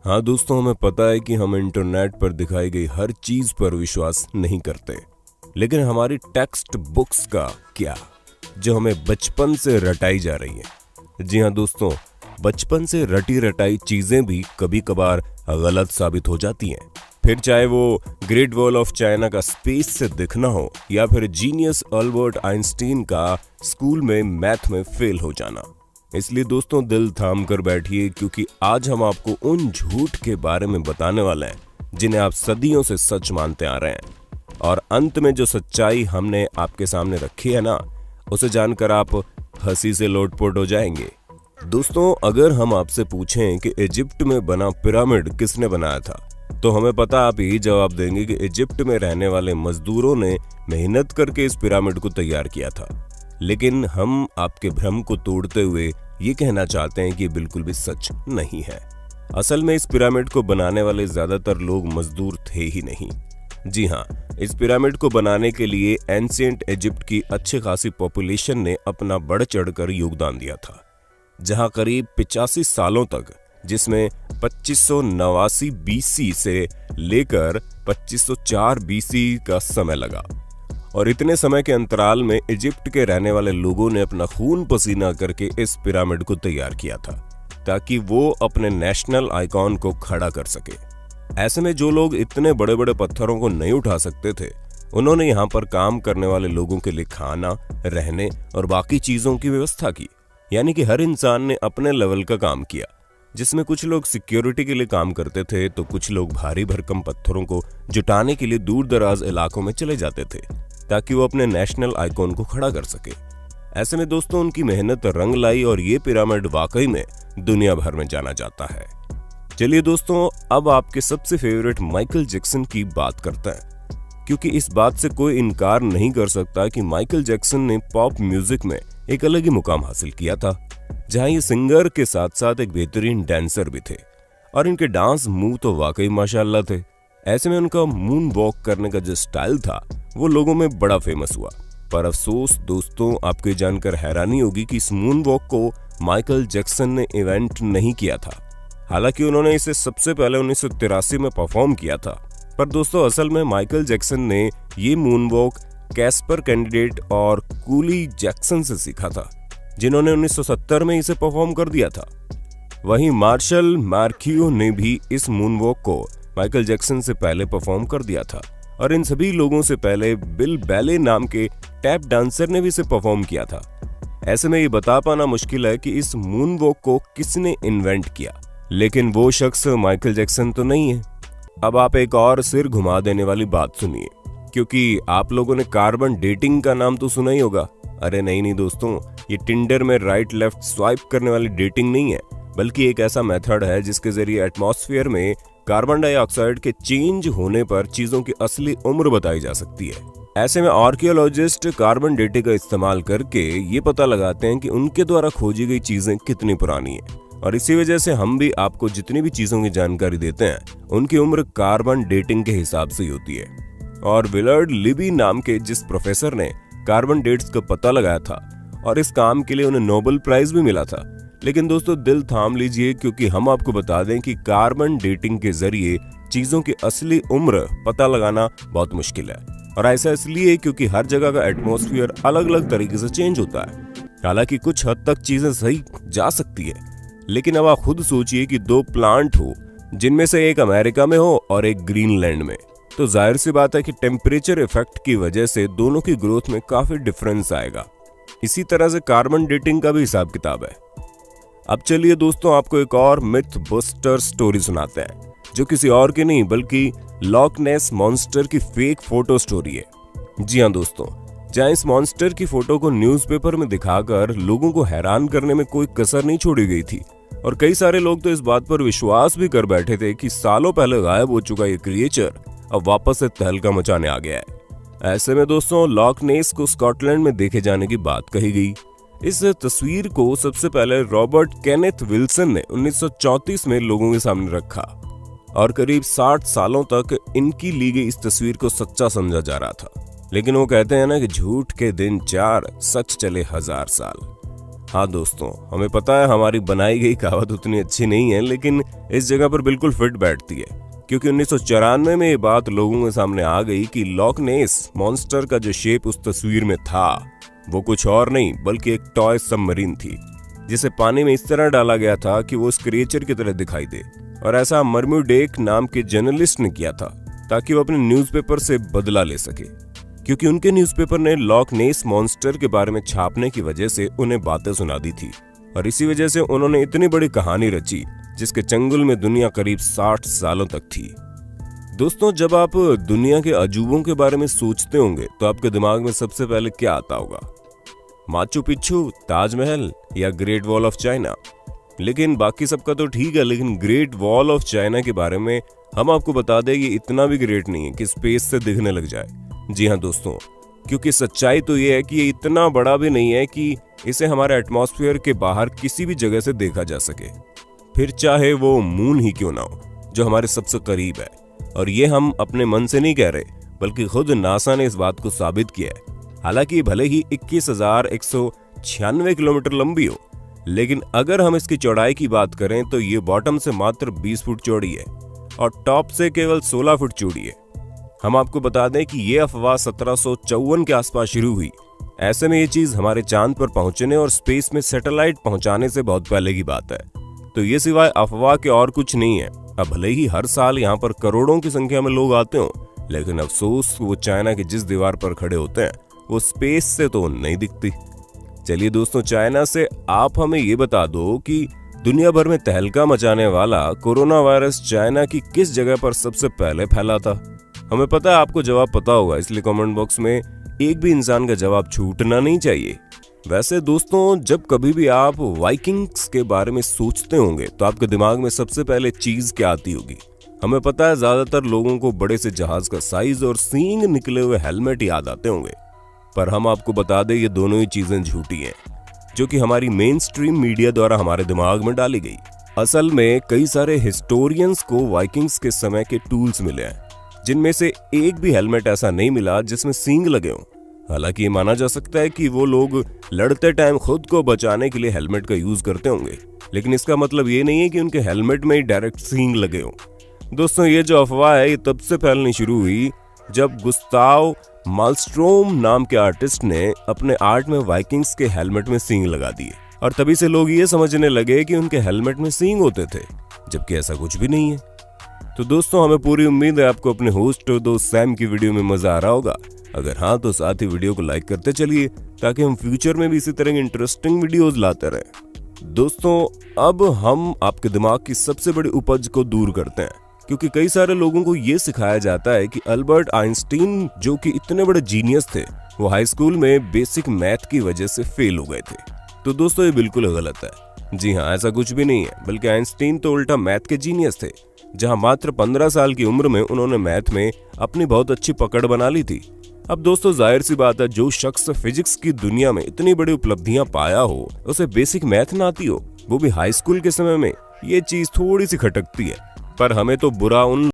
हाँ दोस्तों, हमें पता है कि हम इंटरनेट पर दिखाई गई हर चीज पर विश्वास नहीं करते, लेकिन हमारी टेक्स्ट बुक्स का क्या, जो हमें बचपन से रटाई जा रही है। जी हाँ दोस्तों, बचपन से रटी रटाई चीजें भी कभी कभार गलत साबित हो जाती हैं। फिर चाहे वो ग्रेट वॉल ऑफ चाइना का स्पेस से दिखना हो या फिर जीनियस अल्बर्ट आइंस्टीन का स्कूल में मैथ में फेल हो जाना। इसलिए दोस्तों, दिल थाम कर बैठिए, क्योंकि आज हम आपको उन झूठ के बारे में बताने वाले हैं जिन्हें आप सदियों से सच मानते आ रहे हैं। और अंत में जो सच्चाई हमने आपके सामने रखी है ना, उसे जानकर आप हंसी से लोटपोट हो जाएंगे। दोस्तों, अगर हम आपसे पूछें कि इजिप्ट में बना पिरामिड किसने बनाया था, तो हमें पता आप यही जवाब देंगे कि इजिप्ट में रहने वाले मजदूरों ने मेहनत करके इस पिरामिड को तैयार किया था। लेकिन हम आपके भ्रम को तोड़ते हुए ये कहना चाहते हैं कि बिल्कुल भी सच नहीं है। असल में इस पिरामिड को बनाने वाले ज्यादातर लोग मजदूर थे ही नहीं। जी हाँ, इस पिरामिड को बनाने के लिए एंशिएंट इजिप्ट की अच्छी खासी पॉपुलेशन ने अपना बढ़ चढ़कर योगदान दिया था, जहां करीब 85 सालों तक, जिसमें 2589 बीसी से लेकर 2504 बीसी का समय लगा। और इतने समय के अंतराल में इजिप्ट के रहने वाले लोगों ने अपना खून पसीना करके इस पिरामिड को तैयार किया था, ताकि वो अपने नेशनल आइकॉन को खड़ा कर सके। ऐसे में जो लोग इतने बड़े बड़े पत्थरों को नहीं उठा सकते थे, उन्होंने यहाँ पर काम करने वाले लोगों के लिए खाना, रहने और बाकी चीजों की व्यवस्था की। यानी कि हर इंसान ने अपने लेवल का काम किया, जिसमें कुछ लोग सिक्योरिटी के लिए काम करते थे, तो कुछ लोग भारी भरकम पत्थरों को जुटाने के लिए दूर दराज इलाकों में चले जाते थे, ताकि वो अपने नेशनल आइकॉन को खड़ा कर सके। ऐसे में दोस्तों, उनकी मेहनत रंग लाई और ये पिरामिड वाकई में दुनिया भर में जाना जाता है। चलिए दोस्तों, अब आपके सबसे फेवरेट माइकल जैक्सन की बात करते हैं, क्योंकि इस बात से कोई इनकार नहीं कर सकता कि माइकल जैक्सन ने पॉप म्यूजिक में एक अलग ही मुकाम हासिल किया था, जहां ये सिंगर के साथ साथ एक बेहतरीन डांसर भी थे। और इनके डांस मूव तो वाकई माशाल्लाह थे। ऐसे में उनका मून वॉक करने का जो स्टाइल था, वो लोगों में बड़ा फेमस हुआ। पर अफसोस दोस्तों, आपको ये जानकर हैरानी होगी कि इस मून वॉक को माइकल जैक्सन ने इवेंट नहीं किया था। हालांकि उन्होंने इसे सबसे पहले 1983 में परफॉर्म किया था। पर दोस्तों, असल में माइकल जैक्सन ने ये मून वॉक कैस्पर कैंडिडेट और कूली जैक्सन से सीखा था, जिन्होंने 1970 में इसे परफॉर्म कर दिया था। वहीं मार्शल मार्कियो ने भी इस मून वॉक को माइकल जैक्सन से पहले परफॉर्म कर दिया था। और इन सभी लोगों से पहले बिल बैले नाम के टैप डांसर ने भी इसे परफॉर्म किया था। ऐसे में ये बता पाना मुश्किल है कि इस मून वॉक को किसने इन्वेंट किया, लेकिन वो शख्स माइकल जैक्सन तो नहीं है। अब आप एक और सिर घुमा देने वाली बात सुनिए, क्योंकि आप लोगों ने कार्बन डेटिंग का नाम तो सुना ही होगा। अरे नहीं दोस्तों, ये टिंडर में राइट लेफ्ट स्वाइप करने वाली डेटिंग नहीं है, बल्कि एक ऐसा मेथड है जिसके जरिए एटमॉस्फेयर में कार्बन डाइऑक्साइड के चेंज होने पर चीजों की असली उम्र बताई जा सकती है। ऐसे में आर्कियोलॉजिस्ट कार्बन डेटिंग का इस्तेमाल करके ये पता लगाते हैं कि उनके द्वारा खोजी गई चीजें कितनी पुरानी है। और इसी वजह से हम भी आपको जितनी भी चीजों की जानकारी देते हैं, उनकी उम्र कार्बन डेटिंग के हिसाब से ही होती है। और विलर्ड लिबी नाम के जिस प्रोफेसर ने कार्बन डेट्स का पता लगाया था, और इस काम के लिए उन्हें नोबेल प्राइज भी मिला था। लेकिन दोस्तों, दिल थाम लीजिए, क्योंकि हम आपको बता दें कि कार्बन डेटिंग के जरिए चीजों की असली उम्र पता लगाना बहुत मुश्किल है। और ऐसा इसलिए क्योंकि हर जगह का एटमॉस्फेयर अलग अलग तरीके से चेंज होता है। हालांकि कुछ हद तक चीजें सही जा सकती है, लेकिन अब आप खुद सोचिए कि दो प्लांट हो, जिनमें से एक अमेरिका में हो और एक ग्रीनलैंड में, तो जाहिर सी बात है कि टेम्परेचर इफेक्ट की वजह से दोनों की ग्रोथ में काफी डिफरेंस आएगा। इसी तरह से कार्बन डेटिंग का भी हिसाब किताब है। अब चलिए दोस्तों, आपको एक और मिथ बस्टर स्टोरी सुनाते हैं, जो किसी और की नहीं बल्कि लॉक नेस मॉन्स्टर की फेक फोटो स्टोरी है। जी हाँ दोस्तों, जहां इस मॉन्स्टर की फोटो को न्यूज़पेपर में दिखाकर लोगों को हैरान करने में कोई कसर नहीं छोड़ी गई थी। और कई सारे लोग तो इस बात पर विश्वास भी कर बैठे थे कि सालों पहले गायब हो चुका ये क्रिएचर अब वापस से तहलका मचाने आ गया है। ऐसे में दोस्तों, लॉक नेस को स्कॉटलैंड में देखे जाने की बात कही गई। इस तस्वीर को सबसे पहले रॉबर्ट केनेथ विल्सन ने 1934 में लोगों के सामने रखा, और करीब 60 सालों तक इनकी ली गई इस तस्वीर को सच्चा समझा जा रहा था। लेकिन वो कहते हैं ना कि झूठ के दिन 4, सच चले 1000 साल। हाँ दोस्तों, हमें पता है हमारी बनाई गई कहावत उतनी अच्छी नहीं है, लेकिन इस जगह पर बिल्कुल फिट बैठती है, क्योंकि 1994 में ये बात लोगों के सामने आ गई कि लॉक नेस मॉन्स्टर का जो शेप उस तस्वीर में था वो कुछ और नहीं बल्कि एक टॉय सबमरीन थी, जिसे पानी में इस तरह डाला गया था कि वो उस क्रिएचर की तरह दिखाई दे। और ऐसा मर्म्यूडेक नाम के जर्नलिस्ट ने किया था ताकि वो अपने न्यूज़पेपर से बदला ले सके, क्योंकि उनके न्यूज़पेपर ने लॉक नेस मॉन्स्टर के बारे में छापने की वजह से उन्हें बातें सुना दी थी। और इसी वजह से उन्होंने इतनी बड़ी कहानी रची जिसके चंगुल में दुनिया करीब 60 सालों तक थी। दोस्तों, जब आप दुनिया के अजूबों के बारे में सोचते होंगे तो आपके दिमाग में सबसे पहले क्या आता होगा? माचू पिच्चू, ताजमहल या ग्रेट वॉल ऑफ चाइना? लेकिन बाकी सबका तो ठीक है, लेकिन ग्रेट वॉल ऑफ चाइना के बारे में हम आपको बता दें ये इतना भी ग्रेट नहीं है कि स्पेस से दिखने लग जाए। जी हाँ दोस्तों, क्योंकि सच्चाई तो ये है कि ये इतना बड़ा भी नहीं है कि इसे हमारे एटमॉस्फेयर के बाहर किसी भी जगह से देखा जा सके, फिर चाहे वो मून ही क्यों ना हो जो हमारे सबसे करीब है। और ये हम अपने मन से नहीं कह रहे, बल्कि खुद नासा ने इस बात को साबित किया है। हालांकि भले ही 21,196 किलोमीटर लंबी हो, लेकिन अगर हम इसकी चौड़ाई की बात करें तो ये बॉटम से मात्र 20 फुट चौड़ी है और टॉप से केवल 16 फुट चौड़ी है। हम आपको बता दें कि ये अफवाह 1754 के आसपास शुरू हुई। ऐसे में ये चीज हमारे चांद पर पहुंचने और स्पेस में सैटेलाइट पहुंचाने से बहुत पहले की बात है, तो ये सिवाय अफवाह के और कुछ नहीं है। अब भले ही हर साल यहाँ पर करोड़ों की संख्या में लोग आते हो, लेकिन अफसोस वो चाइना की जिस दीवार पर खड़े होते हैं वो स्पेस से तो नहीं दिखती। चलिए दोस्तों, चाइना से आप हमें ये बता दो कि दुनिया भर में तहलका मचाने वाला कोरोना वायरस चाइना की किस जगह पर सबसे पहले फैला था? हमें पता है आपको जवाब पता होगा, इसलिए कमेंट बॉक्स में एक भी इंसान का जवाब छूटना नहीं चाहिए। वैसे दोस्तों, जब कभी भी आप वाइकिंग्स के बारे में सोचते होंगे तो आपके दिमाग में सबसे पहले चीज क्या आती होगी? हमें पता है ज्यादातर लोगों को बड़े से जहाज का साइज और सींग निकले हुए हेलमेट याद आते होंगे, पर हम आपको बता दें ये दोनों ही चीजें झूठी हैं, जो कि हमारी मेन स्ट्रीम मीडिया द्वारा हमारे दिमाग में डाली गई। असल में कई सारे हिस्टोरियंस को वाइकिंग्स के समय के टूल्स मिले हैं, जिनमें से एक भी हेलमेट ऐसा नहीं मिला जिसमें सींग लगे हों। हालांकि ये माना जा सकता है कि वो लोग लड़ते टाइम खुद को बचाने के लिए हेलमेट का यूज करते होंगे, लेकिन इसका मतलब ये नहीं है कि उनके हेलमेट में ही डायरेक्ट सींग लगे हों। दोस्तों, ये जो अफवाह है ये तब से फैलनी शुरू हुई जब गुस्ताव मालस्ट्रोम नाम के आर्टिस्ट ने अपने आर्ट में वाइकिंग्स के हेलमेट में सींग लगा दिए, और तभी से लोग ये समझने लगे कि उनके हेलमेट में सींग होते थे, जबकि ऐसा कुछ भी नहीं है। तो दोस्तों, हमें पूरी उम्मीद है आपको अपने होस्ट और दोस्त सैम की वीडियो में मजा आ रहा होगा। अगर हाँ तो साथ ही वीडियो को लाइक करते चलिए ताकि हम फ्यूचर में भी इसी तरह की इंटरेस्टिंग वीडियोस लाते रहें। दोस्तों, अब हम आपके दिमाग की सबसे बड़ी उपज को दूर करते हैं, क्योंकि कई सारे लोगों को ये सिखाया जाता है कि अल्बर्ट आइंस्टीन जो कि इतने बड़े जीनियस थे, वो हाई स्कूल में बेसिक मैथ की वजह से फेल हो गए थे। तो दोस्तों, ये बिल्कुल गलत है। जी हाँ, ऐसा कुछ भी नहीं है, बल्कि आइंस्टीन तो उल्टा मैथ के जीनियस थे, जहां मात्र 15 साल की उम्र में उन्होंने मैथ में अपनी बहुत अच्छी पकड़ बना ली थी। अब दोस्तों, जाहिर सी बात है, जो शख्स फिजिक्स की दुनिया में इतनी बड़ी उपलब्धियां पाया हो, उसे बेसिक मैथ ना आती हो, वो भी हाई स्कूल के समय में, ये चीज थोड़ी सी खटकती है। पर हमें तो बुरा उन